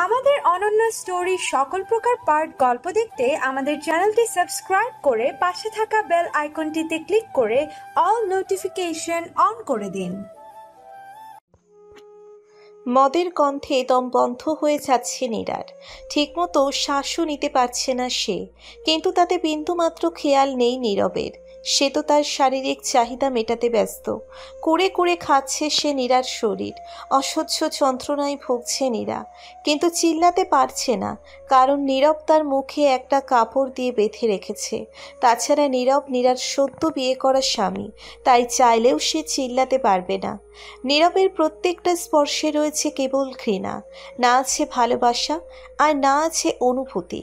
আমাদের অনন্য স্টোরি সকল প্রকার পার্ট গল্প দেখতে আমাদের চ্যানেলটি সাবস্ক্রাইব করে পাশে থাকা বেল আইকনটিতে ক্লিক করে অল নোটিফিকেশন অন করে দিন। মদের গন্ধে দম বন্ধ হয়ে যাচ্ছে নীরার। ঠিকমতো শ্বাসও নিতে পারছে না সে, কিন্তু তাতে বিন্দুমাত্র খেয়াল নেই নীরবের। সে তো তার শারীরিক চাহিদা মেটাতে ব্যস্ত। কুড়ে কুড়ে খাচ্ছে সে নীরার শরীর। অসহ্য যন্ত্রণায় ভুগছে নীরা, কিন্তু চিল্লাতে পারছে না, কারণ নীরব তার মুখে একটা কাপড় দিয়ে বেঁধে রেখেছে। তাছাড়া নীরব নীরার সদ্য বিয়ে করা স্বামী, তাই চাইলেও সে চিল্লাতে পারবে না। নীরবের প্রত্যেকটা স্পর্শে রয়েছে কেবল ঘৃণা, না আছে ভালোবাসা, আর না আছে অনুভূতি।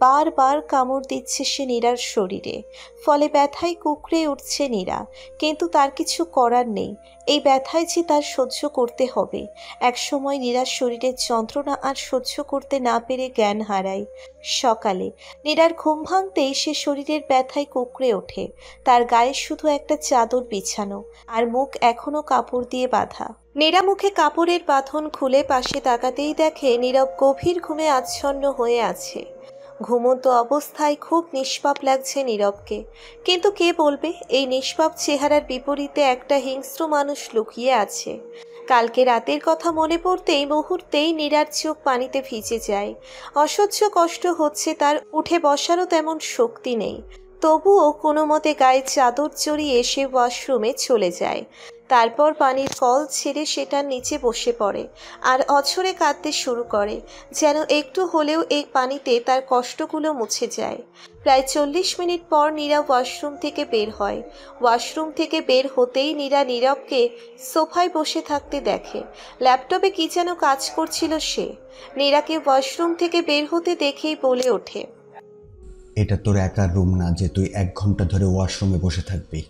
বারবার কামড় দিচ্ছে সে নীরার শরীরে, ফলে ব্যথায় কুঁকড়ে উঠছে নীরা, কিন্তু তার কিছু করার নেই। এই ব্যথায় যে তার সহ্য করতে হবে। একসময় নীরার শরীরের যন্ত্রণা আর সহ্য করতে না পেরে জ্ঞান হারায়। সকালে নীরার ঘুম ভাঙতেই সে শরীরের ব্যথায় কুঁকড়ে ওঠে। তার গায়ে শুধু একটা চাদর বিছানো, আর মুখ এখনো কাপড় দিয়ে বাঁধা। নীরা মুখে কাপড়ের বাঁধন খুলে পাশে তাকাতেই দেখে নীরব গভীর ঘুমে আচ্ছন্ন হয়ে আছে। ঘুমন্ত অবস্থায় খুব নিষ্পাপ লাগছে নীরবকে, কিন্তু কে বলবে এই নিষ্পাপ চেহারার বিপরীতে একটা হিংস্র মানুষ লুকিয়ে আছে। কালকে রাতের কথা মনে পড়তেই মুহূর্তেই নীরার চোখ পানিতে ভিজে যায়। অসহ্য কষ্ট হচ্ছে তার, উঠে বসারও তেমন শক্তি নেই। তবুও কোনো মতে গায়ে চাদর জড়িয়ে সে ওয়াশরুমে চলে যায়। তারপর পানির কল ছেড়ে সেটার নিচে বসে পড়ে আর অঝরে কাঁদতে শুরু করে, যেন একটু হলেও এই পানিতে তার কষ্টগুলো মুছে যায়। প্রায় 40 মিনিট পর নীরা ওয়াশরুম থেকে বের হয়। ওয়াশরুম থেকে বের হতেই নীরা নীরবকে সোফায় বসে থাকতে দেখে। ল্যাপটপে কি যেন কাজ করছিল সে। নীরাকে ওয়াশরুম থেকে বের হতে দেখেই বলে ওঠে, এটা তোর একার রুম না যে তুই 1 ঘন্টা ধরে ওয়াশরুমে বসে থাকবি।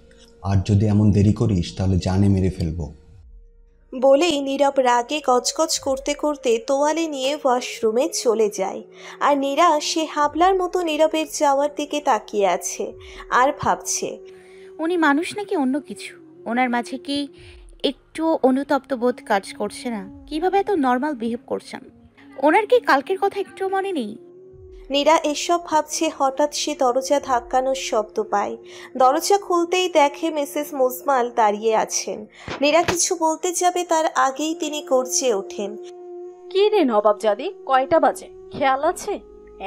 আর যদি এমন দেরি করিস তাহলে জানে মেরে ফেলবো। বলেই নীরব রাগে গজগজ করতে করতে তোয়ালে নিয়ে ওয়াশরুমে চলে যায়। আর নীরা সে হাবলার মতো নীরবের যাওয়ার দিকে তাকিয়ে আছে আর ভাবছে, উনি মানুষ নাকি অন্য কিছু? ওনার মাঝে কি একটু অনুতপ্ত বোধ কাজ করছে না? কিভাবে এত নর্মাল বিহেভ করছেন? ওনার কি কালকের কথা একটু মনে নেই? নীরা এসব ভাবছে, হঠাৎ সে দরজা ধাক্কানোর শব্দ পায়। দরজা খুলতেই দেখে মিসেস মুজমাল দাঁড়িয়ে আছেন। নীরা কিছু বলতে যাবে তার আগেই তিনি গর্জে ওঠেন, কি রে নবাবজাদি, কয়টা বাজে খেয়াল আছে?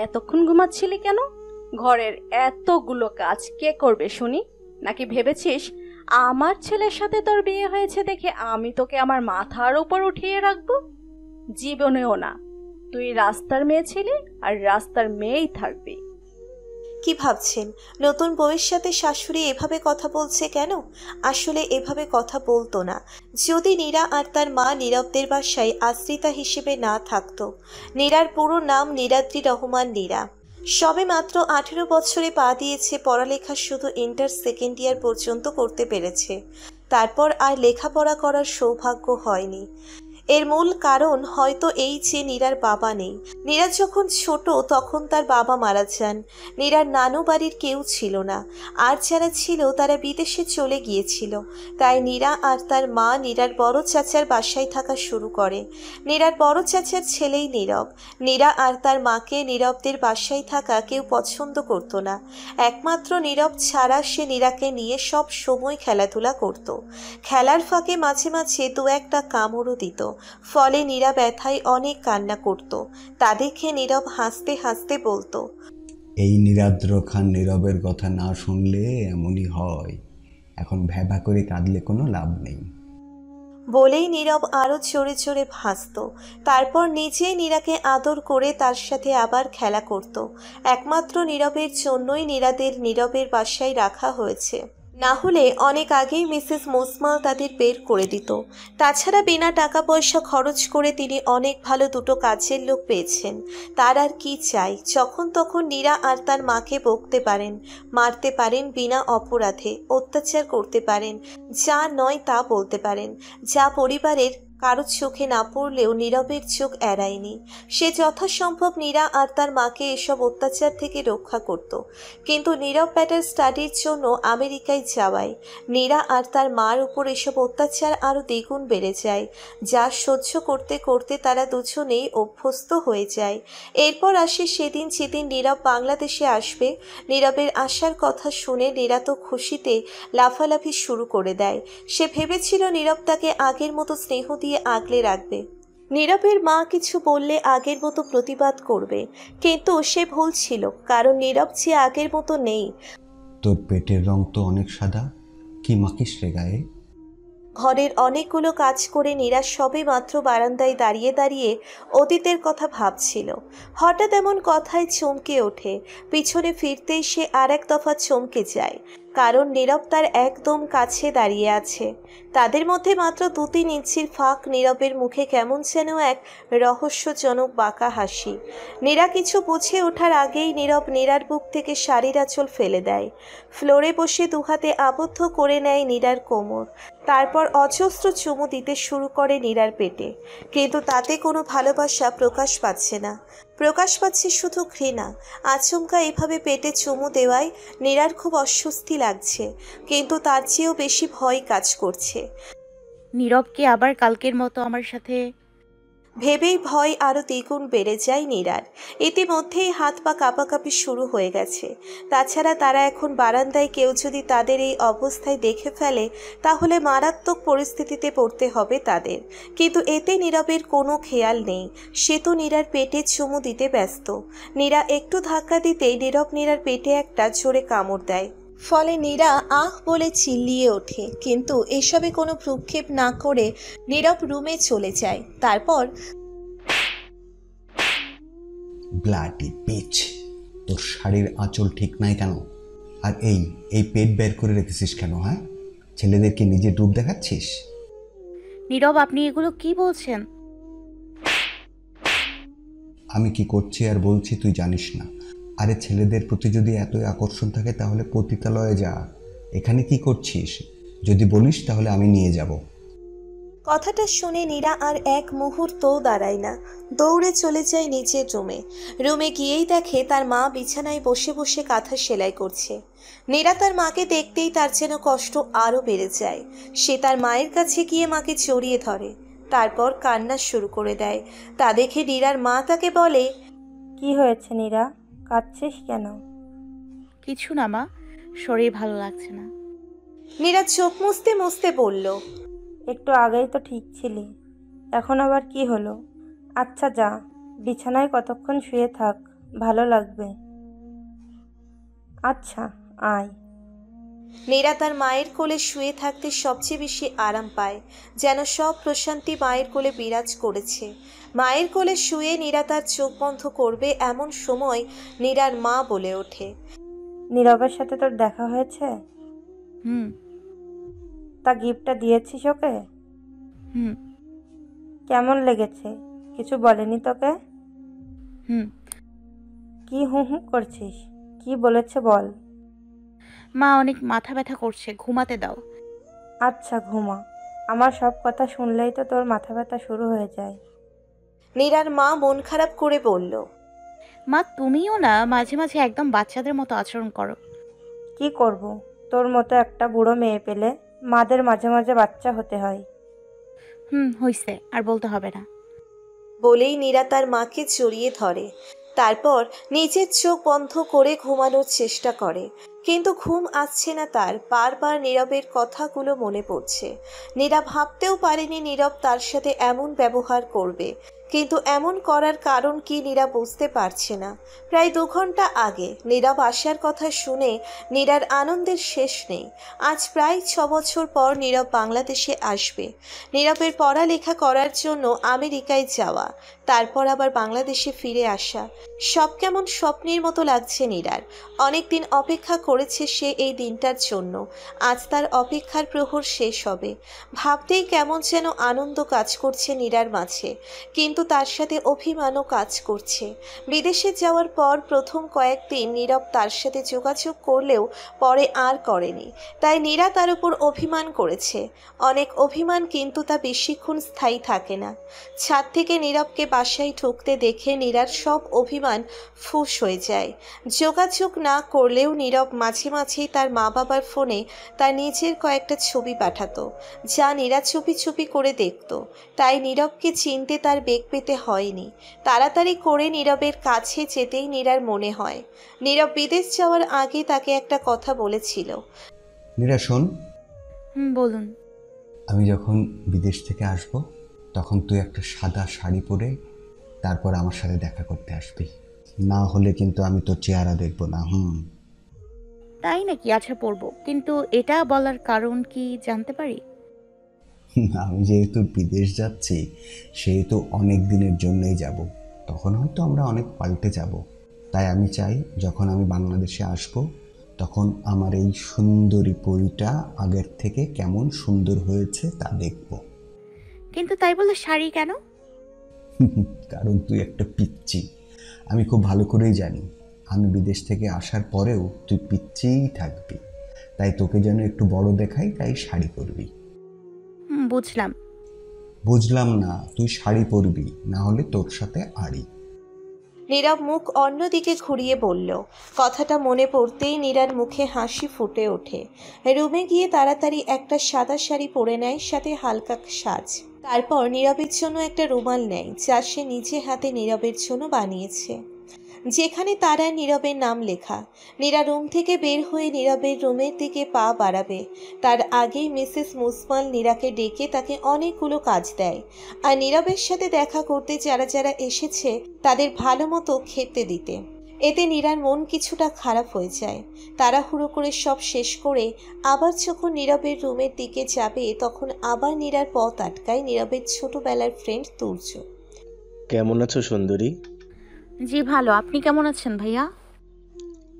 এতক্ষণ ঘুমাচ্ছিলি কেন? ঘরের এতগুলো কাজ কে করবে শুনি? নাকি ভেবেছিস আমার ছেলের সাথে তোর বিয়ে হয়েছে দেখে আমি তোকে আমার মাথার উপর উঠিয়ে রাখবো? জীবনেও না। তুই রাস্তার মেয়ে ছিলি আর রাস্তার মেয়েই থাকবি। কি ভাবছেন? নতুন বউয়ের সাথে শাশুড়ি এভাবে কথা বলছে কেন? আসলে এভাবে কথা বলতো না যদি নীরা আর তার মা নীরবদের বাসায় আশ্রিতা হিসেবে না থাকতো। নীরার পুরো নাম নীরাদ্রি রহমান নীরা। সবে মাত্র 18 বছরে পা দিয়েছে। পড়ালেখা শুধু ইন্টার সেকেন্ড ইয়ার পর্যন্ত করতে পেরেছে, তারপর আর লেখাপড়া করার সৌভাগ্য হয়নি। এর মূল কারণ হয়তো এই যে নীরার বাবা নেই। নীরা যখন ছোট তখন তার বাবা মারা যান। নীরার নানু বাড়ির কেউ ছিল না, আর যারা ছিল তারা বিদেশে চলে গিয়েছিল। তাই নীরা আর তার মা নীরার বড় চাচার বাসায় থাকা শুরু করে। নীরার বড় চাচার ছেলেই নীরব। নীরা আর তার মাকে নীরবদের বাসায় থাকা কেউ পছন্দ করতো না। একমাত্র নীরব ছাড়া সে নীরাকে নিয়ে সব সময় খেলাধুলা করত। খেলার ফাঁকে মাঝে মাঝে দু একটা কামড়ও দিত, ফলে নীরা ব্যথায় অনেক কান্না করত। তা দেখে নীরব হাসতে হাসতে বলতো, এই নীরাদ্র খান নীরবের কথা না শুনলে এমনই হয়। এখন ভ্যাবা করে কাঁদলে কোনো লাভ নেই। বলেই নীরব আরো জোরে জোরে হাসত। তারপর নিজেই নীরাকে আদর করে তার সাথে আবার খেলা করত। একমাত্র নীরবের জন্যই নীরাদের নীরবের বাসায় রাখা হয়েছে, না হলে অনেক আগেই মিসেস মুজমাল তাদের বের করে দিত। তাছাড়া বিনা টাকা পয়সা খরচ করে তিনি অনেক ভালো দুটো কাজের লোক পেয়েছেন। তার আর কি চাই? যখন তখন নীরা আর তার মাকে বকতে পারেন, মারতে পারেন বিনা অপরাধে, অত্যাচার করতে পারেন, যা নয় তা বলতে পারেন, যা পরিবারের কারো চোখে না পড়লেও নীরবের চোখ এড়ায়নি। সে যথাসম্ভব নীরা আর তার মাকে এসব অত্যাচার থেকে রক্ষা করত, কিন্তু নীরব ব্যাটার স্টাডির জন্য আমেরিকায় যাওয়ায় নীরা আর তার মার উপর এসব অত্যাচার আরও দ্বিগুণ বেড়ে যায়, যা সহ্য করতে করতে তারা দুজনেই অভ্যস্ত হয়ে যায়। এরপর আসে সেদিন যেদিন নীরব বাংলাদেশে আসবে। নীরবের আসার কথা শুনে নীরা তো খুশিতে লাফালাফি শুরু করে দেয়। সে ভেবেছিল নীরব তাকে আগের মতো স্নেহ দিয়ে আগলে রাখবে, নীরবের মা কিছু বললে আগের মতো প্রতিবাদ করবে, কিন্তু সে ভুল ছিল, কারণ নীরব যে আগের মতো নেই। তোর পেটের রং তো অনেক সাদা, কি মাখিস রে গায়ে? ঘরের অনেকগুলো কাজ করে নীরা সবে মাত্র বারান্দায় দাঁড়িয়ে দাঁড়িয়ে অতীতের কথা ভাবছিল। হঠাৎ এমন কথায় চমকে ওঠে। পিছনে ফিরতেই সে আর এক দফা চমকে যায়, কারণ নীরব তার একদম কাছে দাঁড়িয়ে আছে। তাদের মধ্যে মাত্র 2-3 ইঞ্চির ফাঁক। নীরবের মুখে কেমন যেন এক রহস্যজনক বাঁকা হাসি। নীরা কিছু বুঝে ওঠার আগেই নীরব নীরার বুক থেকে শাড়ির আঁচল ফেলে দেয়। ফ্লোরে বসে দুহাতে আবদ্ধ করে নেয় নীরার কোমর। তারপর অজস্র চুমু দিতে শুরু করে নীরার পেটে, কিন্তু তাতে কোনো ভালোবাসা প্রকাশ পাচ্ছে না, প্রকাশ পাচ্ছে শুধু ঘৃণা। আচমকা এভাবে পেটে চুমু দেওয়ায় নীরার খুব অস্বস্তি লাগছে, কিন্তু তার চেয়েও বেশি ভয় কাজ করছে। নীরবকে আবার কালকের মতো আমার সাথে। ভেবেই ভয় আরও দ্বিগুণ বেড়ে যায় নীরার। ইতিমধ্যেই হাত পা কাঁপাকাঁপি শুরু হয়ে গেছে। তাছাড়া তারা এখন বারান্দায়, কেউ যদি তাদের এই অবস্থায় দেখে ফেলে তাহলে মারাত্মক পরিস্থিতিতে পড়তে হবে তাদের। কিন্তু এতে নীরবের কোনো খেয়াল নেই, সে তো নীরার পেটে চুমু দিতে ব্যস্ত। নীরা একটু ধাক্কা দিতেই নীরব নীরার পেটে একটা জোরে কামড় দেয়। ফলে নীরা আহ বলে চিল্লিয়ে ওঠে, কিন্তু এসবে কোনো ভ্রুক্ষেপ না করে নীরব রুমে চলে যায়। তারপর ব্লাডি পিচ, তোর শাড়ির আঁচল ঠিক নাই কেন? আর এই পেট বের করে রেখেছিস কেন? হ্যাঁ, ছেলেদেরকে নিজের রূপ দেখাচ্ছিস? নীরব, আপনি এগুলো কি বলছেন? আমি কি করছি আর বলছি তুই জানিস না? আরে ছেলেদের প্রতি যদি এতই আকর্ষণ থাকে তাহলে পতিতালয়ে যা। এখানে কি করছিস? যদি বলিস তাহলে আমি নিয়ে যাব। কথাটা শুনে নীরা আর এক মুহূর্তও দাঁড়ায় না, দৌড়ে চলে যায় নিচের রুমে। রুমে গিয়েই দেখে তার মা বিছানায় বসে বসে কাঁথা সেলাই করছে। নীরা তার মাকে দেখতেই তার যেন কষ্ট আরও বেড়ে যায়। সে তার মায়ের কাছে গিয়ে মাকে জড়িয়ে ধরে, তারপর কান্না শুরু করে দেয়। তা দেখে নীরার মা তাকে বলে, কি হয়েছে নীরা, কাঁদছিস কেন? কিছু না মা, শরীর ভালো লাগছে না। নীরা চোখ মুছতে মুছতে বলল, একটু আগেই তো ঠিক ছিলি, এখন আবার কি হলো? আচ্ছা যা, বিছানায় কতক্ষণ শুয়ে থাক, ভালো লাগবে। আচ্ছা আয়। নীরা তার মায়ের কোলে শুয়ে থাকতে সবচেয়ে বেশি আরাম পায়, যেন সব প্রশান্তি মায়ের কোলে বিরাজ করেছে। মায়ের কোলে শুয়ে নীরা তার চোখ বন্ধ করবে এমন সময় নীরার মা বলে ওঠে, নীরবের সাথে তোর দেখা হয়েছে? হুম। তা গিফটটা দিয়েছিস ওকে? হুম। কেমন লেগেছে? কিছু বলেনি তোকে? হুম। কি হুঁ হুঁ করছিস, কি বলেছে বল। মা, অনেক মাথা ব্যথা করছে, ঘুমাতে দাও। আচ্ছা ঘুমা, আমার সব কথা শুনলেই তো তোর মাথা ব্যথা শুরু হয়ে যায়। নীরার মা মন খারাপ করে বলল, মা, তুমিও না মাঝে মাঝে একদম বাচ্চাদের মতো আচরণ করো। কি করব, তোর মতো একটা বুড়ো মেয়ে পেলে মাদের মাঝে মাঝে বাচ্চা হতে হয়। হইছে, আর বলতে হবে না। বলেই নীরা তার মাকে জড়িয়ে ধরে। তারপর নিজের চোখ বন্ধ করে ঘুমানোর চেষ্টা করে, কিন্তু ঘুম আসছে না তার। বারবার নীরবের কথাগুলো মনে পড়ছে। নীরা ভাবতেও পারেনি নীরব তার সাথে এমন ব্যবহার করবে, কিন্তু এমন করার কারণ কি নীরা বুঝতে পারছে না। প্রায় 2 ঘন্টা আগে নীরব আসার কথা শুনে নীরার আনন্দের শেষ নেই। আজ প্রায় 6 বছর পর নীরব বাংলাদেশে আসবে। নীরবের পড়ালেখা করার জন্য আমেরিকায় যাওয়া, তারপর আবার বাংলাদেশে ফিরে আসা, সব কেমন স্বপ্নের মতো লাগছে নীরার। অনেকদিন অপেক্ষা করেছে সে এই দিনটার জন্য। আজ তার অপেক্ষার প্রহর শেষ হবে। ভাবতেই কেমন যেন আনন্দ কাজ করছে নীরার মাঝে, কিন্তু তার সাথে অভিমানও কাজ করছে। বিদেশে যাওয়ার পর প্রথম কয়েকদিন নীরব তার সাথে যোগাযোগ করলেও পরে আর করেনি। তাই নীরা তার উপর অভিমান করেছে। অনেক অভিমান, কিন্তু তা বেশিক্ষণ স্থায়ী থাকে না। ছাদ থেকে নীরবকে বাসায় ঢুকতে দেখে নীরার সব অভিমান ফুঁস হয়ে যায়। যোগাযোগ না করলেও নীরব মাঝে মাঝেই তার মা বাবার ফোনে তার নিজের কয়েকটা ছবি পাঠাতো, যা নীরা চুপি চুপি করে দেখত। তাই নীরবকে চিনতে তার বেগ পেতে হয়নি। তাড়াতাড়ি করে নীরবের কাছে যেতেই নীরার মনে হয় নীরব বিদেশ যাওয়ার আগে তাকে একটা কথা বলেছিল। নীরা শোন, বলুন। আমি যখন বিদেশ থেকে আসব তখন তুই একটা সাদা শাড়ি পরে তারপর আমার সাথে দেখা করতে আসবি, না হলে কিন্তু আমি তোর চেহারা দেখবো না। তাই নাকি? আচ্ছা, পড়বো, কিন্তু এটা বলার কারণ কি জানতে পারি? আমি যেহেতু বিদেশ যাচ্ছি সেহেতু অনেক দিনের জন্যই যাব, তখন হয়তো আমরা অনেক পাল্টে যাব। তাই আমি চাই যখন আমি বাংলাদেশে আসব তখন আমার এই সুন্দরী পরীটা আগের থেকে কেমন সুন্দর হয়েছে তা দেখব। কিন্তু তাই বলে শাড়ি কেন? কারণ তুই একটা পিচ্চি। আমি খুব ভালো করেই জানি আমি বিদেশ থেকে আসার পরেও তুই পিচ্চিই থাকবি। তাই তোকে যেন একটু বড় দেখাই, তাই শাড়ি পরবি। বুঝলাম। বুঝলাম না, তুই শাড়ি পরবি, না হলে তোর সাথে আড়ি। নীরব মুখ অন্যদিকে ঘুরিয়ে বলল। কথাটা মনে পড়তেই নীরার মুখে হাসি ফুটে ওঠে। রুমে গিয়ে তাড়াতাড়ি একটা সাদা শাড়ি পরে নেয়, সাথে হালকা সাজ। তারপর নীরবের জন্য একটা রুমাল নেয়, যা সে নিজে হাতে নীরবের জন্য বানিয়েছে, যেখানে তার আর নীরবের নাম লেখা। নীরা রুম থেকে বের হয়ে নীরবের রুমের দিকে পা বাড়াবে, তার আগেই মিসেস মুসমাল নীরাকে ডেকে তাকে অনেকগুলো কাজ দেয়, আর নীরবের সাথে দেখা করতে যারা যারা এসেছে তাদের ভালো মতো খেতে দিতে। এতে নীরার মন কিছুটা খারাপ হয়ে যায়। তাড়াহুড়ো করে সব শেষ করে আবার যখন নীরবের রুমের দিকে যাবে, তখন আবার নীরার পথ আটকায় নীরবের ছোটবেলার ফ্রেন্ড তুর্য। কেমন আছো সুন্দরী? জি ভালো, আপনি কেমন আছেন ভাইয়া?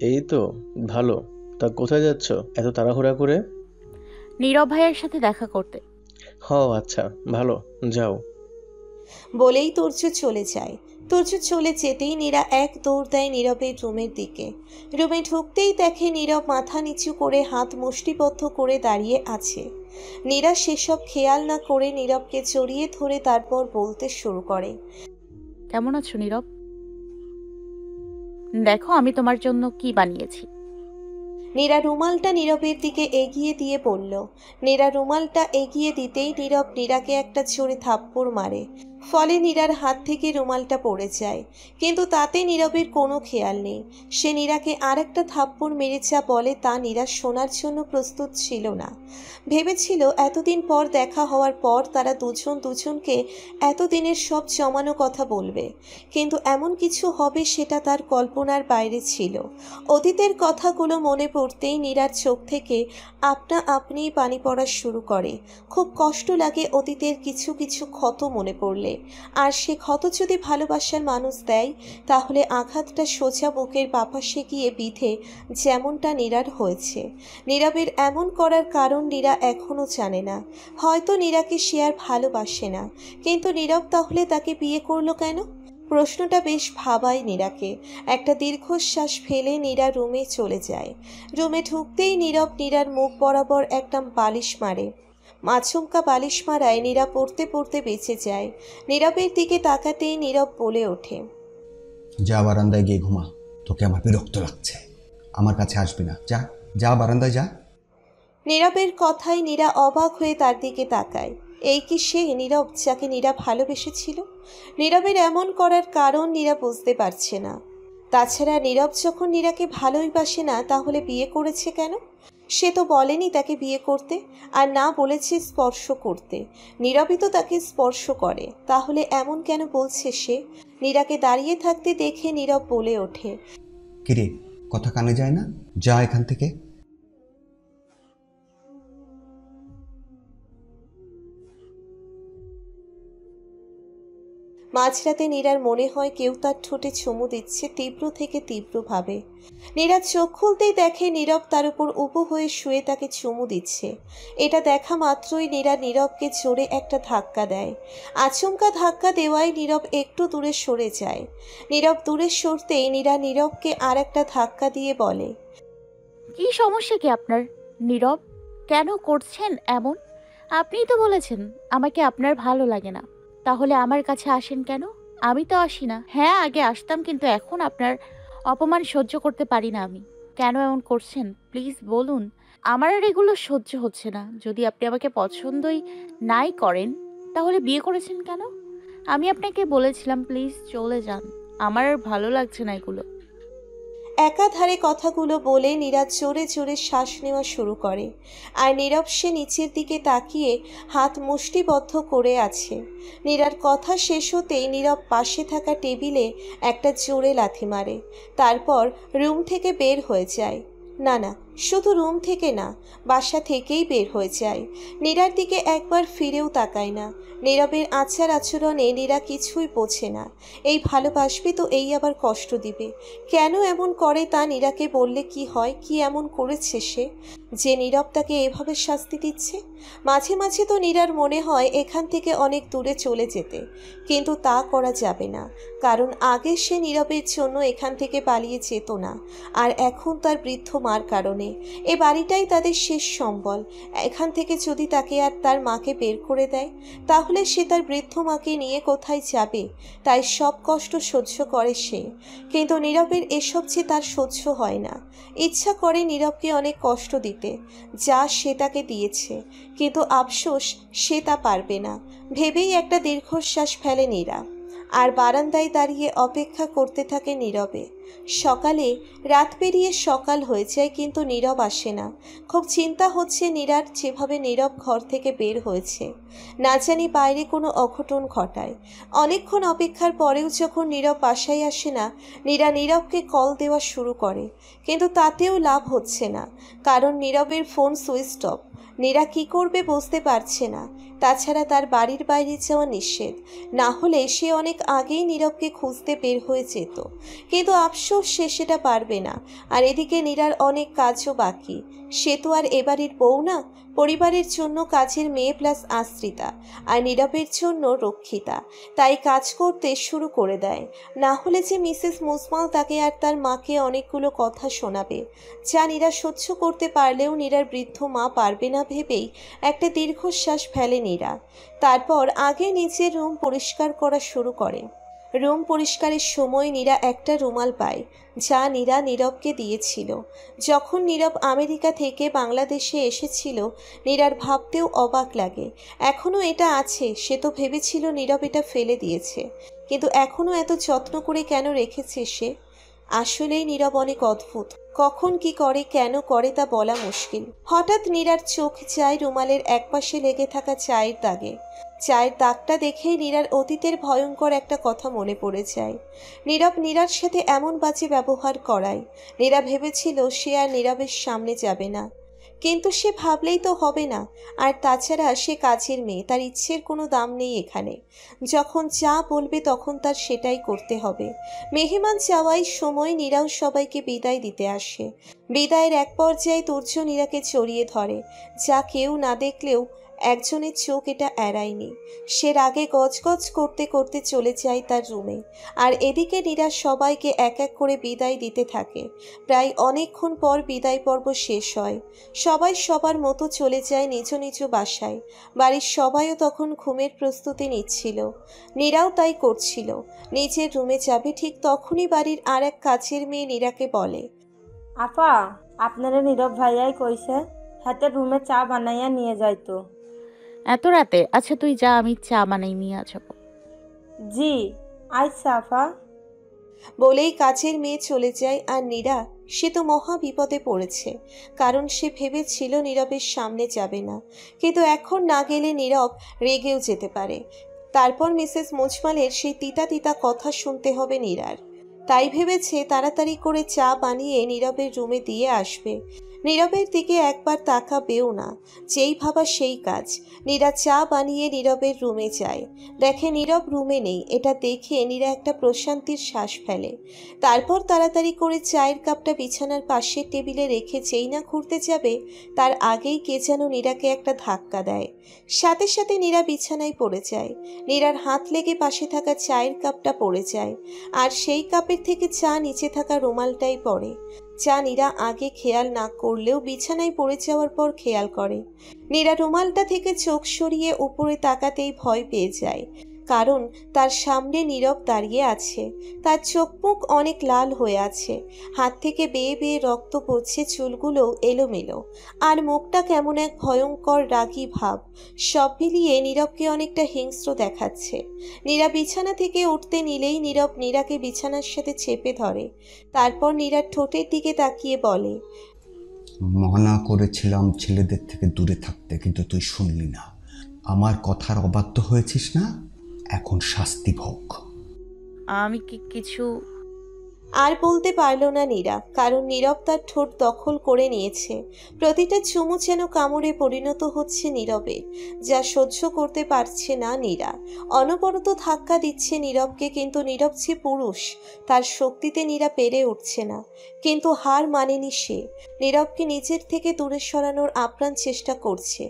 এই তো ভালো। তা কোথায় যাচ্ছ এত তাড়াহুড়া করে? নীরব ভাইয়ের সাথে দেখা করতে। আচ্ছা, ভালো, যাও। বলেই তুর্য চলে যায়। তুর্য চলে যেতেই নীরা এক দৌড় দেয় নীরবের রুমের দিকে। রুমে ঢুকতেই দেখে নীরব মাথা নিচু করে হাত মুষ্টিবদ্ধ করে দাঁড়িয়ে আছে। নীরা সেসব খেয়াল না করে নীরবকে জড়িয়ে ধরে তারপর বলতে শুরু করে। কেমন আছো নীরব? দেখো আমি তোমার জন্য কি বানিয়েছি। নীরা রুমালটা নীরবের দিকে এগিয়ে দিয়ে বলল। নীরা রুমালটা এগিয়ে দিতেই নীরব নীরাকে একটা জোরে থাপ্পড় মারে, ফলে নীরার হাত থেকে রুমালটা পড়ে যায়। কিন্তু তাতে নীরবের কোনো খেয়াল নেই। সে নীরাকে আরেকটা থাপ্পড় মেরে যা বলে তা নীরা শোনার জন্য প্রস্তুত ছিল না। ভেবেছিল এতদিন পর দেখা হওয়ার পর তারা দুজন দুজনকে এতদিনের সব জমানো কথা বলবে, কিন্তু এমন কিছু হবে সেটা তার কল্পনার বাইরে ছিল। অতীতের কথাগুলো মনে পড়তেই নীরার চোখ থেকে আপনা আপনিই পানি পড়া শুরু করে। খুব কষ্ট লাগে অতীতের কিছু কিছু ক্ষত মনে পড়লে। আর সে ক্ষত যদি ভালোবাসার মানুষ দেয়, তাহলে আঘাতটা সোজা বুকের বাপাসে গিয়ে বিধে, যেমনটা নীরার হয়েছে। নীরবের এমন করার কারণ নীরা এখনও জানে না। হয়তো নীরাকে সে আর ভালোবাসে না, কিন্তু নীরব তাহলে তাকে বিয়ে করলো কেন? প্রশ্নটা বেশ ভাবায় নীরাকে। একটা দীর্ঘশ্বাস ফেলে নীরা রুমে চলে যায়। রুমে ঢুকতেই নীরব নীরার মুখ বরাবর একটা বালিশ মারে। মাছুমকা বালিশ মারায় নীরা পড়তে পড়তে বেঁচে যায়। নীরবের দিকে তাকাতেই নীরব বলে ওঠে। যা বারান্দায় গিয়ে ঘুমা, তোকে আমার বিরক্ত লাগছে। আমার কাছে আসবি না, যা যা বারান্দায় যা। নীরবের কথায় নীরা অবাক হয়ে তার দিকে তাকায়। এই কি সে নীরব যাকে নীরা ভালোবেসেছিল? নীরবের এমন করার কারণ নীরা বুঝতে পারছে না। তাছাড়া নীরব যখন নীরাকে ভালোই বাসে না, তাহলে বিয়ে করেছে কেন? সে তো বলেনি তাকে বিয়ে করতে, আর না বলেছে স্পর্শ করতে। নীরবই তো তাকে স্পর্শ করে, তাহলে এমন কেন বলছে সে? নীরাকে দাঁড়িয়ে থাকতে দেখে নীরব বলে ওঠে। কিরে, কথা কানে যায় না? যা এখান থেকে। মাঝরাতে নীরার মনে হয় কেউ তার ঠোঁটে চুমু দিচ্ছে তীব্র থেকে তীব্রভাবে। নীরা চোখ খুলতেই দেখে নীরব তার উপর উবু হয়ে শুয়ে তাকে চুমু দিচ্ছে। এটা দেখা মাত্রই নীরা নীরবকে জোরে একটা ধাক্কা দেয়। আচমকা ধাক্কা দেওয়ায় নীরব একটু দূরে সরে যায়। নীরব দূরে সরতেই নীরা নীরবকে আর একটা ধাক্কা দিয়ে বলে, কি সমস্যা কি আপনার নীরব? কেন করছেন এমন? আপনিই তো বলেছেন আমাকে আপনার ভালো লাগে না, তাহলে আমার কাছে আসেন কেন? আমি তো আসি না। হ্যাঁ, আগে আসতাম, কিন্তু এখন আপনার অপমান সহ্য করতে পারি না আমি। কেন এমন করছেন প্লিজ বলুন। আমার আর এগুলো সহ্য হচ্ছে না। যদি আপনি আমাকে পছন্দই নাই করেন তাহলে বিয়ে করেছেন কেন? আমি আপনাকে বলেছিলাম প্লিজ চলে যান, আমার আর ভালো লাগছে না এগুলো। একাধারে কথাগুলো বলে নীরা জোরে জোরে শ্বাস নেওয়া শুরু করে। আর নীরব সে নিচের দিকে তাকিয়ে হাত মুষ্টিবদ্ধ করে আছে। নীরার কথা শেষ হতেই নীরব পাশে থাকা টেবিলে একটা জোরে লাথি মারে। তারপর রুম থেকে বের হয়ে যায়। না না, শুধু রুম থেকে না, বাসা থেকেই বের হয়ে যায়। নীরার দিকে একবার ফিরেও তাকায় না। নীরবের আচার আচরণে নীরা কিছুই বোঝে না। এই ভালোবাসবে তো এই আবার কষ্ট দিবে। কেন এমন করে তা নীরাকে বললে কি হয়? কি এমন করেছে সে যে নীরব তাকে এভাবে শাস্তি দিচ্ছে? মাঝে মাঝে তো নীরার মনে হয় এখান থেকে অনেক দূরে চলে যেতে, কিন্তু তা করা যাবে না। কারণ আগে সে নীরবের জন্য এখান থেকে পালিয়ে যেত না, আর এখন তার বৃদ্ধ মার কারণে এ বাড়িটাই তাদের শেষ সম্বল। এখান থেকে যদি তাকে আর তার মাকে বের করে দেয়, তাহলে সে তার বৃদ্ধ মাকে নিয়ে কোথায় যাবে? তাই সব কষ্ট সহ্য করে সে। কিন্তু নীরবের এসব যে তার সহ্য হয় না। ইচ্ছা করে নীরবকে অনেক কষ্ট দিতে, যা সে তাকে দিয়েছে, কিন্তু আফসোস সে তা পারবে না ভেবেই একটা দীর্ঘশ্বাস ফেলে নীরা। আর বারান্দায় দাঁড়িয়ে অপেক্ষা করতে থাকে নীরবে। সকালে রাত পেরিয়ে সকাল হয়ে যায়, কিন্তু নীরব আসে না। খুব চিন্তা হচ্ছে নীরার, যেভাবে নীরব ঘর থেকে বের হয়েছে। না জানি বাইরে কোনো অঘটন ঘটায়। অনেকক্ষণ অপেক্ষার পরেও যখন নীরব বাসায় আসে না, নীরা নীরবকে কল দেওয়া শুরু করে, কিন্তু তাতেও লাভ হচ্ছে না, কারণ নীরবের ফোন সুইচ অফ। নীরা কি করবে বুঝতে পারছে না। তাছাড়া তার বাড়ির বাইরে যাওয়া নিষেধ, না হলে সে অনেক আগেই নীরবকে খুঁজতে বের হয়ে যেত, কিন্তু আফসোস সে সেটা পারবে না। আর এদিকে নীরার অনেক কাজও বাকি। সে তো আর এবাড়ির বউ না, পরিবারের জন্য কাজের মেয়ে প্লাস আশ্রিতা, আর নীরবের জন্য রক্ষিতা। তাই কাজ করতে শুরু করে দেয়। না হলে যে মিসেস মুসমাল তাকে আর তার মাকে অনেকগুলো কথা শোনাবে, যা নীরা সহ্য করতে পারলেও নীরার বৃদ্ধ মা পারবে না ভেবেই একটা দীর্ঘশ্বাস ফেলে নীরা। তারপর আগে নিজের রুম পরিষ্কার করা শুরু করে। রুম পরিষ্কারের সময় নীরা একটা রুমাল পায়, যা নীরা নীরবকে দিয়েছিল যখন নীরব আমেরিকা থেকে বাংলাদেশে এসেছিল। নীরার ভাবতেও অবাক লাগে এখনও এটা আছে। সে তো ভেবেছিল নীরব এটা ফেলে দিয়েছে, কিন্তু এখনও এত যত্ন করে কেন রেখেছে সে? আসলেই নীরব অনেক অদ্ভুত। কখন কি করে, কেন করে তা বলা মুশকিল। হঠাৎ নীরার চোখ যায় রুমালের একপাশে লেগে থাকা চায়ের দাগে। চায়ের দাগটা দেখেই নীরার অতীতের ভয়ঙ্কর একটা কথা মনে পড়ে যায়। নীরব নীরার সাথে এমন বাজে ব্যবহার করায়। নীরা ভেবেছিল সে আর নীরবের সামনে যাবে না, কিন্তু সে ভাবলেই তো হবে না। আর তাছাড়া সে কাজের মেয়ে, তার ইচ্ছের কোনো দাম নেই এখানে। যখন যা বলবে তখন তার সেটাই করতে হবে। মেহমান যাওয়াই সময় নীরাও সবাইকে বিদায় দিতে আসে। বিদায়ের এক পর্যায়ে তুর্য নীরাকে জড়িয়ে ধরে, যা কেউ না দেখলেও একজনের চোখ এটা এড়ায়নি। সে রাগে গজগজ করতে করতে চলে যায় তার রুমে। আর এদিকে নীরা সবাইকে এক এক করে বিদায় দিতে থাকে। প্রায় অনেকক্ষণ পর বিদায় পর্ব শেষ হয়। সবাই সবার মতো চলে যায় নিজ নিজ বাসায়। বাড়ির সবাইও তখন ঘুমের প্রস্তুতি নিচ্ছিল। নীরাও তাই করছিল। নিজের রুমে যাবে ঠিক তখনই বাড়ির আর এক কাছের মেয়ে নীরাকে বলে, আপা, আপনারা নীরব ভাইয়াই কইছে হাতে রুমে চা বানাইয়া নিয়ে যাইতো। এত রাতে? আচ্ছা তুই যা, আমি চা বানাই নিয়ে আসবো। জি আচ্ছা আপা। বলেই কাজের মেয়ে চলে যায়। আর নীরা, সে তো মহা বিপদে পড়েছে, কারণ সে ভেবেছিল নীরবের সামনে যাবে না, কিন্তু এখন না গেলে নীরব রেগেও যেতে পারে। তারপর মিসেস মুজমালের সেই তিতা তিতা কথা শুনতে হবে নীরার। তাই ভেবেছে তাড়াতাড়ি করে চা বানিয়ে নীরবের রুমে দিয়ে আসবে। নীরবের দিকে একবার তাকাবেও না, যেই ভাবা সেই কাজ। নীরা চা বানিয়ে নীরবের রুমে যায়, দেখে নীরব রুমে নেই। এটা দেখে নীরা একটা প্রশান্তির শ্বাস ফেলে। তারপর তাড়াতাড়ি করে চায়ের কাপটা বিছানার পাশের টেবিলে রেখে যেই না ঘুরতে যাবে তার আগেই কে যেন নীরাকে একটা ধাক্কা দেয়। সাথে সাথে নীরা বিছানায় পড়ে যায়। নীরার হাত লেগে পাশে থাকা চায়ের কাপটা পড়ে যায়, আর সেই কাপের থেকে চা নিচে থাকা রুমালটাই পড়ে। যা নীরা আগে খেয়াল না করলেও বিছানায় পড়ে যাওয়ার পর খেয়াল করে। নীরা রুমালটা থেকে চোখ সরিয়ে উপরে তাকাতেই ভয় পেয়ে যায়, কারণ তার সামনে নীরব দাঁড়িয়ে আছে। তার চোখ মুখ অনেক লাল হয়ে আছে, হাত থেকে বেয়ে বেয়ে রক্ত পড়ছে, চুলগুলো এলোমেলো, আর মুখটা কেমন এক ভয়ঙ্কর রাগী ভাব। সব মিলিয়ে নীরবকে অনেকটা হিংস্র দেখাচ্ছে। নীরা বিছানা থেকে উঠতে নিলেই নীরব নীরাকে বিছানার সাথে চেপে ধরে। তারপর নীরার ঠোঁটের দিকে তাকিয়ে বলে, মানা করেছিলাম ছেলেদের থেকে দূরে থাকতে, কিন্তু তুই শুনলি না। আমার কথার অবাধ্য হয়েছিস না, এখন শাস্তি ভোগ। আমি কিছু আর বলতে পারল না নীরা, কারণ নীরব তার ঠোঁট দখল করে নিয়েছে। প্রতিটা চুমু যেন কামড়ে পরিণত হচ্ছে নীরবে, যা সহ্য করতে পারছে না নীরা। অনবরত ধাক্কা দিচ্ছে নীরবকে, কিন্তু নীরব যে পুরুষ, তার শক্তিতে নীরা পেরে উঠছে না। কিন্তু হার মানেনি সে। নীরবকে নিজের থেকে দূরে সরানোর আপ্রাণ চেষ্টা করছে,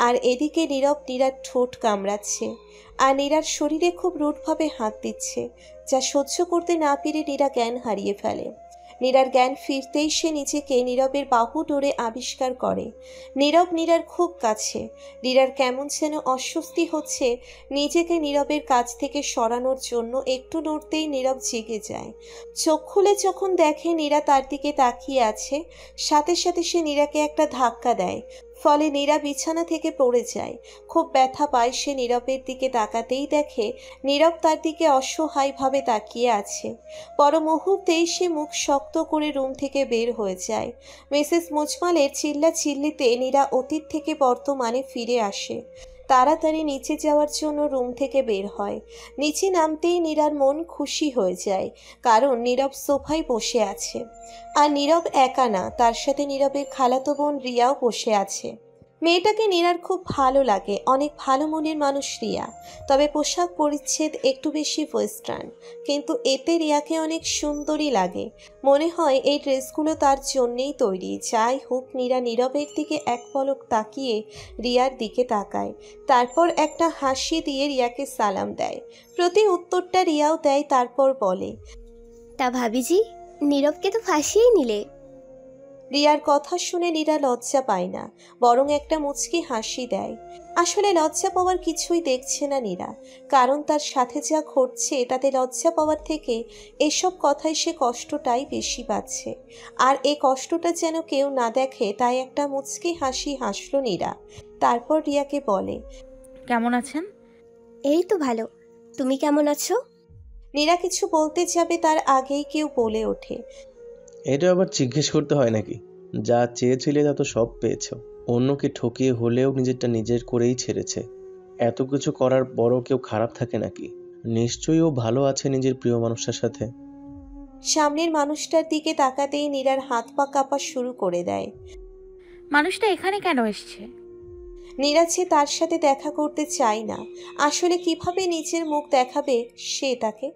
আর এদিকে নীরব নীরার ঠোঁট কামড়াচ্ছে, আর নীরার শরীরে খুব রূঢ়ভাবে হাত দিচ্ছে, যা সহ্য করতে না পেরে নীরা জ্ঞান হারিয়ে ফেলে। নীরার জ্ঞান ফিরতেই সে নিজেকে নীরবের বাহু ডোরে আবিষ্কার করে। নীরব নীরার খুব কাছে। নীরার কেমন যেন অস্বস্তি হচ্ছে। নিজেকে নীরবের কাছ থেকে সরানোর জন্য একটু নড়তেই নীরব জেগে যায়। চোখ খুলে যখন দেখে নীরা তার দিকে তাকিয়ে আছে, সাথে সাথে সে নীরাকে একটা ধাক্কা দেয়। ফলে নীরা বিছানা থেকে পড়ে যায়। খুব ব্যথা পায় সে। নীরবের দিকে তাকাতেই দেখে নীরব তার দিকে অসহায়ভাবে তাকিয়ে আছে। পর মুহূর্তেই সে মুখ শক্ত করে রুম থেকে বের হয়ে যায়। মিসেস মুজমালের চিল্লা চিল্লিতে নীরা অতীত থেকে বর্তমানে ফিরে আসে। তাড়াতাড়ি নিচে যাওয়ার জন্য রুম থেকে বের হয়। নিচে নামতেই নীরার মন খুশি হয়ে যায়, কারণ নীরব সোফায় বসে আছে। আর নীরব একা না, তার সাথে নীরবের খালাতো বোন রিয়াও বসে আছে। মেয়েটাকে নীরার খুব ভালো লাগে, অনেক ভালো মনের মানুষ রিয়া। তবে পোশাক পরিচ্ছেদ একটু বেশি ওয়েস্টার্ন, কিন্তু এতে রিয়াকে অনেক সুন্দরী লাগে। মনে হয় এই ড্রেসগুলো তার জন্যেই তৈরি। যাই হোক, নীরা নীরবের দিকে এক পলক তাকিয়ে রিয়ার দিকে তাকায়, তারপর একটা হাসি দিয়ে রিয়াকে সালাম দেয়। প্রতি উত্তরটা রিয়াও দেয়, তারপর বলে, তা ভাবিজি, নীরবকে তো ফাঁসিয়েই নিলে। রিয়ার কথা শুনে নীরা লজ্জা পায় না, বরং একটা মুচকি হাসি দেয়। আসলে লজ্জা পাওয়ার কিছুই দেখছে না নীরা, কারণ তার সাথে যা ঘটছে তাতে লজ্জা পাওয়ার থেকে এসব কথায় সে কষ্টটাই বেশি পাচ্ছে। আর এই কষ্টটা যেন কেউ না দেখে, তাই একটা মুচকি হাসি হাসলো নীরা। তারপর রিয়াকে বলে, কেমন আছেন? এই তো ভালো, তুমি কেমন আছো? নীরা কিছু বলতে যাবে তার আগেই কেউ বলে ওঠে, এটা আবার জিজ্ঞেস করতে হয় নাকি? যা চেয়েছিলে তা তো সব পেয়েছো। অন্যকে ঠকিয়ে হলেও নিজেরটা নিজের করেই ছেড়েছে। এত কিছু করার পরও কেউ খারাপ থাকে নাকি? নিশ্চয়ই ও ভালো আছে নিজের প্রিয় মানুষটার সাথে। সামনের মানুষটার দিকে তাকাতেই নীরার হাত পা কাঁপা শুরু করে দেয়। মানুষটা এখানে কেন এসছে? নীরা যে তার সাথে দেখা করতে চায় না। আসলে কিভাবে নিজের মুখ দেখাবে সে তাকে?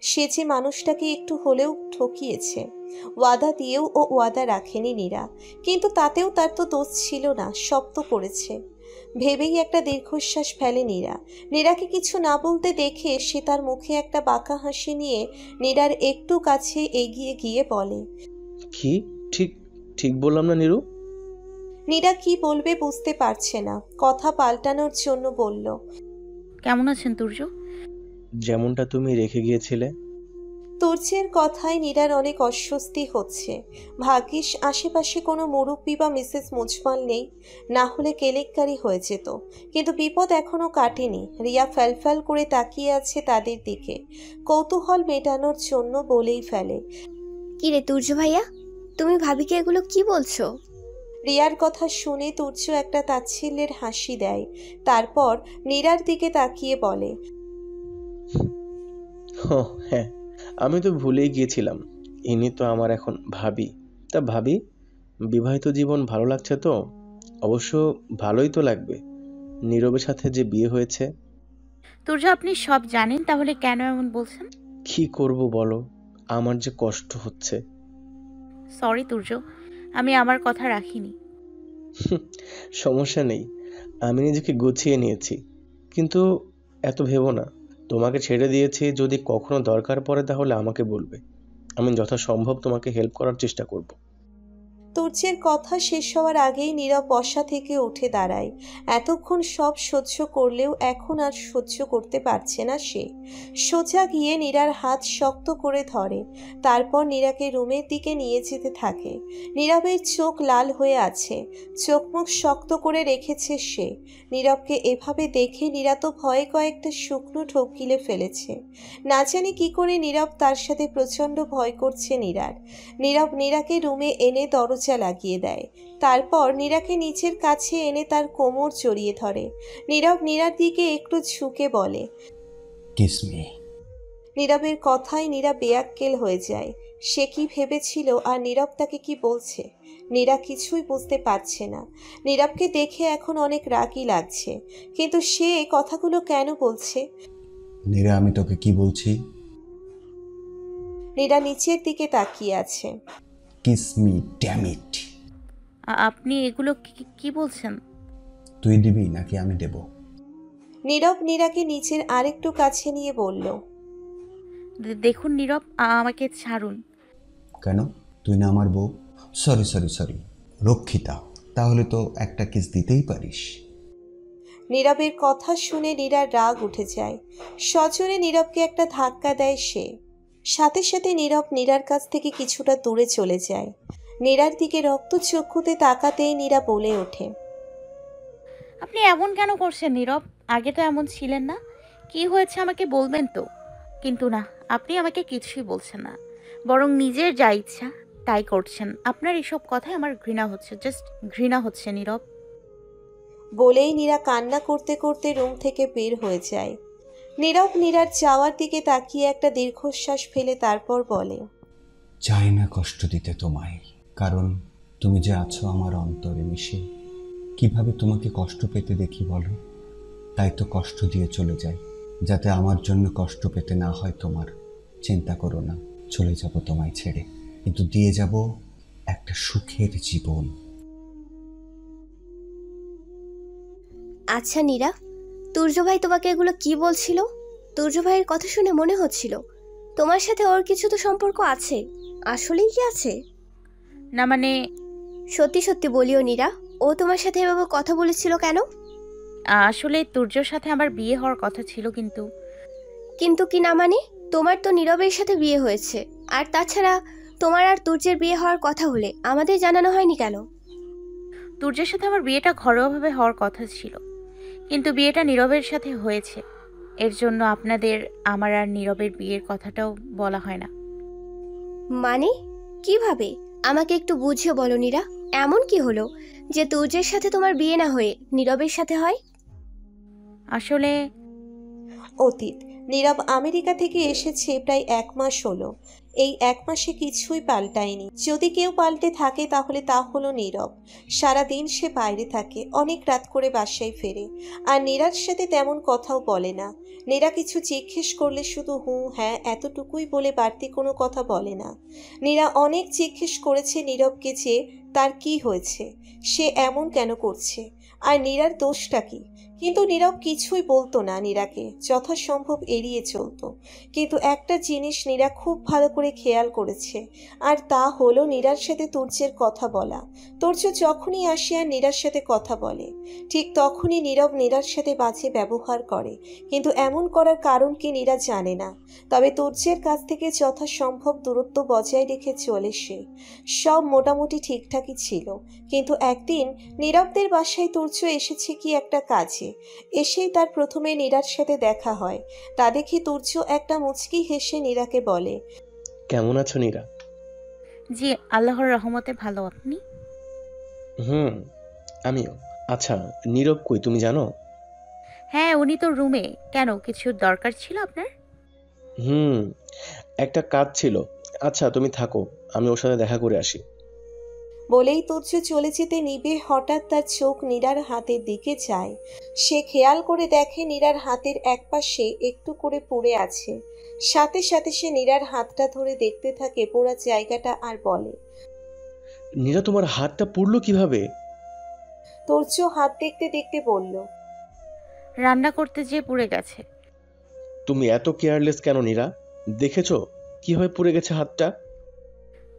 সে যে মানুষটাকে একটু হলেও ঠকিয়েছে। ওয়াদা দিয়েও ও ওয়াদা রাখেনি নীরা, কিন্তু তাতেও তার তো দোষ ছিল না, সব তো করেছে। ভেবেই একটা দীর্ঘশ্বাস ফেলে নীরা। নীরাকে কিছু না বলতে দেখে সে তার মুখে একটা বাঁকা হাসি নিয়ে নীরার একটু কাছে এগিয়ে গিয়ে বলে, কি ঠিক ঠিক বললাম না নীরু? নীরা কি বলবে বুঝতে পারছে না, কথা পাল্টানোর জন্য বলল, কেমন আছেন তুর্য? যেমনটা তুমি রেখে গিয়েছিলে। তুর্যের কথায় নীরার অনেক অস্বস্তি হচ্ছে। ভাগ্যিস আশেপাশে কোনো মুরব্বি বা মিসেস মুজমাল নেই, না হলে কেলেঙ্কারি হয়ে যেত। কিন্তু বিপদ এখনো কাটেনি। রিয়া ফ্যালফ্যাল করে তাকিয়ে আছে তাদের দিকে, কৌতূহল মেটানোর জন্য বলেই ফেলে, কি রে তুর্য ভাইয়া, তুমি ভাবিকে এগুলো কি বলছো? রিয়ার কথা শুনে তুর্য একটা তাচ্ছিল্যের হাসি দেয়, তারপর নীরার দিকে তাকিয়ে বলে, হ্যাঁ, আমি তো ভুলেই গিয়েছিলাম, ইনি তো আমার এখন ভাবি। তা ভাবি, বিবাহিত জীবন ভালো লাগছে তো? অবশ্য ভালোই তো লাগবে, নীরবের সাথে যে বিয়ে হয়েছে। তুর্য, আপনি সব জানেন, তাহলে কেন এমন বলছেন? কি করব বলো, আমার যে কষ্ট হচ্ছে। সরি তুর্য, আমি আমার কথা রাখিনি। সমস্যা নেই, আমি নিজেকে গুছিয়ে নিয়েছি। কিন্তু এত ভেবো না, তোমাকে ছেড়ে দিয়েছি, যদি কখনো দরকার পড়ে তাহলে আমাকে বলবে, আমি যথাসম্ভব তোমাকে হেল্প করার চেষ্টা করব। তুর্যের কথা শেষ হওয়ার আগেই নীরব বসা থেকে উঠে দাঁড়ায়। এতক্ষণ সব সহ্য করলেও এখন আর সহ্য করতে পারছে না সে। সোজা গিয়ে নীরার হাত শক্ত করে ধরে, তারপর নীরাকে রুমের দিকে নিয়ে যেতে থাকে। নীরবের চোখ লাল হয়ে আছে, চোখ মুখ শক্ত করে রেখেছে সে। নীরবকে এভাবে দেখে নীরা তো ভয়ে কয়েকটা শুকনো ঢোক গিলে ফেলেছে। না জানি কি করে নীরব তার সাথে প্রচণ্ড ভয় করছে নীরার। নীরব নীরাকে রুমে এনে দরজা লাগিয়ে দেয়। তারপর নীরাকে নিচের কাছে এনে তার কোমর জড়িয়ে ধরে। নীরব নীরার দিকে একটু ঝুঁকে বলে, কিস মি। নীরবের কথায় নীরা বেয়াক্কেল হয়ে যায়। সে কি ভেবেছিল আর নীরব তাকে কি বলছে? নীরা কিছুই বুঝতে পারছে না। নীরবকে দেখে এখন অনেক রাগই লাগছে, কিন্তু সে এই কথাগুলো কেন বলছে? নীরা, আমি তোকে কি বলছি? নীরা নিচের দিকে তাকিয়ে আছে। Kiss me, damn it. আপনি এগুলো কি বলছেন? তুই দিবি নাকি আমি দেব? নীরব নীরাকে নিচের আরেকটু কাছে নিয়ে বলল, দেখুন নীরব, আমাকে ছাড়ুন। কেন? তুই না আমার বউ? সরি সরি সরি, রক্ষিতা। তাহলে তো একটা কিস দিতেই পারিস। নীরবের কথা শুনে নীরার রাগ উঠে যায়। সজোরে নীরবকে একটা ধাক্কা দেয় সে। সাথে সাথে নীরব নীরার কাছ থেকে কিছুটা দূরে চলে যায়। নীরার দিকে রক্তচক্ষুতে তাকাতেই নীরা বলে ওঠে, আপনি এমন কেন করছেন নীরব? আগে তো এমন ছিলেন না। কি হয়েছে আমাকে বলবেন তো? কিন্তু না, আপনি আমাকে কিছুই বলছেন না, বরং নিজের যা ইচ্ছা তাই করছেন। আপনার এসব কথায় আমার ঘৃণা হচ্ছে, জাস্ট ঘৃণা হচ্ছে নীরব। বলেই নীরা কান্না করতে করতে রুম থেকে বের হয়ে যায়। নীরব নীরার যাওয়ার দিকে তাকিয়ে একটা দীর্ঘশ্বাস ফেলে তারপর বলে, চাই না কষ্ট দিতে তোমায়, কারণ তুমি যে আছো আমার অন্তরে মিশে। কিভাবে তোমাকে কষ্ট পেতে দেখি বলো? তাই তো কষ্ট দিয়ে চলে যাই, যাতে আমার জন্য কষ্ট পেতে না হয় তোমার। চিন্তা করো না, চলে যাব তোমায় ছেড়ে, কিন্তু দিয়ে যাব একটা সুখের জীবন। আচ্ছা নীরা, তুর্য ভাই তোমাকে এগুলো কি বলছিল? তুর্য ভাইয়ের কথা শুনে মনে হচ্ছিল তোমার সাথে ওর কিছু তো সম্পর্ক আছে। আসলেই কি আছে? না মানে, সত্যি সত্যি বলিও নীরা, ও তোমার সাথে এভাবে কথা বলেছিল কেন? আসলে তুর্যর সাথে আমার বিয়ে হওয়ার কথা ছিল, কিন্তু কিন্তু কি না মানে? তোমার তো নীরবের সাথে বিয়ে হয়েছে, আর তাছাড়া তোমার আর তুর্যের বিয়ে হওয়ার কথা হলে আমাদের জানানো হয়নি কেন? তুর্যের সাথে আমার বিয়েটা ঘরোয়াভাবে হওয়ার কথা ছিল, কিন্তু বিয়েটা নীরবের সাথে হয়েছে। এর জন্য আপনাদের আমার আর নীরবের বিয়ের কথাটাও বলা হয় না। মানে কিভাবে? আমাকে একটু বুঝিয়ে বলো নীরা, এমন কি হলো যে তুর্যের সাথে তোমার বিয়ে না হয়ে নীরবের সাথে হয়? আসলে অতীত। নীরব আমেরিকা থেকে এসেছে প্রায় 1 মাস হলো। এই 1 মাসে কিছুই পাল্টায়নি। যদি কেউ পাল্টে থাকে তাহলে তা হলো নীরব। সারাদিন সে বাইরে থাকে, অনেক রাত করে বাসায় ফেরে, আর নীরার সাথে তেমন কথাও বলে না। নীরা কিছু জিজ্ঞেস করলে শুধু হুঁ হ্যাঁ এতটুকুই বলে বাড়তি কোনো কথা বলে না। নীরা অনেক জিজ্ঞেস করেছে নীরবকে যে তার কি হয়েছে, সে এমন কেন করছে, আর নীরার দোষটা কি। কিন্তু নীরব কিছুই বলতো না নীরাকে, যথাসম্ভব এড়িয়ে চলতো। কিন্তু একটা জিনিস নীরা খুব ভালো করে খেয়াল করেছে, আর তা হলো নীরার সাথে তুর্যের কথা বলা। তুর্য যখনই আসে আর নীরার সাথে কথা বলে, ঠিক তখনই নীরব নীরার সাথে বাজে ব্যবহার করে। কিন্তু এমন করার কারণ কি নীরা জানে না। তবে তুর্যের কাছ থেকে যথাসম্ভব দূরত্ব বজায় রেখে চলে সে। সব মোটামুটি ঠিকঠাকই ছিল, কিন্তু একদিন নীরবদের বাসায় তুর্য এসেছে কি একটা কাজে। এসেই তার প্রথমে নীরার সাথে দেখা হয়। তা দেখে তুর্য একটা মুচকি হেসে নীরাকে বলে, কেমন আছো নীরা? জি, আল্লাহর রহমতে ভালো। আপনি? হুম, আমিও। আচ্ছা, নীরব কই তুমি জানো? হ্যাঁ, উনি তো রুমে। কেন, কিছু দরকার ছিল আপনার? হুম, একটা কাজ ছিল। আচ্ছা তুমি থাকো, আমি ওর সাথে দেখা করে আসি। বলেই তুর্য চলে যেতে নিবে হঠাৎ তার চোখ নীরার হাতের দিকে যায়। সে খেয়াল করে দেখে নীরার হাতের একপাশে একটু করে পুড়ে আছে। সাথে সাথে সে নীরার হাতটা ধরে দেখতে থাকে পুরো জায়গাটা আর বলে, নীরা তোমার হাতটা পুড়লো কিভাবে? তুর্য হাত দেখতে দেখতে বলল, রান্না করতে যেয়ে পুড়ে গেছে। তুমি এত কেয়ারলেস কেন নীরা? দেখেছো কিভাবে পুড়ে গেছে হাতটা?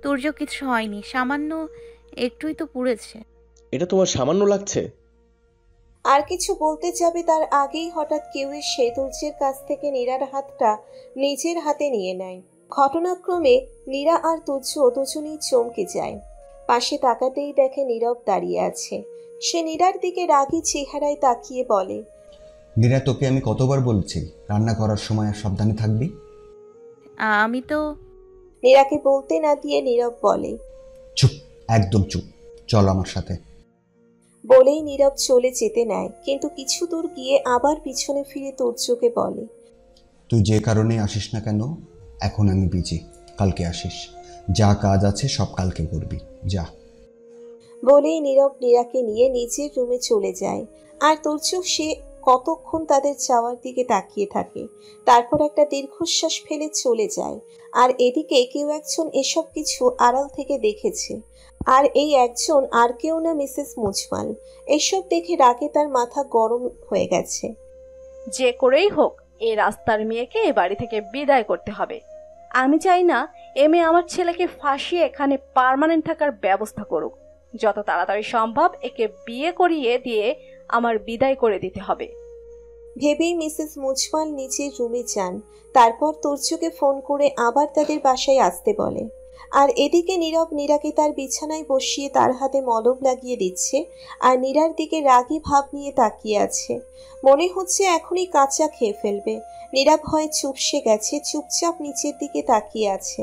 তুর্য কিছু হয়নি, সামান্য একটুই তো পুড়েছে। এটা তোমার সামান্য লাগছে? আর কিছু বলতে যাবে তার আগেই হঠাৎ কেউ এসে তুর্যের কাছ থেকে নীরার হাতটা নিজের হাতে নিয়ে নেয়। ঘটনাক্রমে নীরা আর তুর্য দুজনেই চমকে যায়। পাশে তাকাতেই দেখে নীরব দাঁড়িয়ে আছে। সে নীরার দিকে রাগী চেহারায় তাকিয়ে বলে, নীরা, তোকে আমি কতবার বলছি রান্না করার সময় আর সাবধানে থাকবি? আমি তো নীরাকে বলতে না দিয়ে নীরব বলে, চুপ, একদম চুপ, চল আমার সাথে। বলেই নীরব চলে যেতে নেয়, কিন্তু কিছু দূর গিয়ে আবার পিছনে ফিরে তুর্যকে বলে, তুই যে কারণে আসিস না কেন, এখন আমি বিজি, কালকে আসিস। যা কাজ আছে সব কালকে করবি, যা। বলেই নীরব নীরাকে নিয়ে নিজের রুমে চলে যায়। আর তুর্য সে কতক্ষণ তাদের যাওয়ার দিকে তাকিয়ে থাকে, তারপর একটা দীর্ঘশ্বাস ফেলে চলে যায়। আর এদিকে কেউ একজন এসব কিছু আড়াল থেকে দেখেছে, আর এই একজন আর কেউ না মিসেস মুজমাল। এসব দেখে রাগে তার মাথা গরম হয়ে গেছে। যে করেই হোক এই রাস্তার মেয়েকে এ বাড়ি থেকে বিদায় করতে হবে। আমি চাই না এ মেয়ে আমার ছেলেকে ফাঁসিয়ে এখানে পার্মানেন্ট থাকার ব্যবস্থা করুক। যত তাড়াতাড়ি সম্ভব একে বিয়ে করিয়ে দিয়ে আমার বিদায় করে দিতে হবে। ভেবেই মিসেস মুজমাল নিচের রুমে যান। তারপর তুর্যকে ফোন করে আবার তাদের বাসায় আসতে বলে। আর এদিকে নীরব নীরাকে তার বিছানায় বসিয়ে তার হাতে মলম লাগিয়ে দিচ্ছে, আর নীরার দিকে রাগী ভাব নিয়ে তাকিয়ে আছে। মনে হচ্ছে এখনই কাঁচা খেয়ে ফেলবে। নীরা ভয়ে চুপসে গেছে, চুপচাপ নিচের দিকে তাকিয়ে আছে।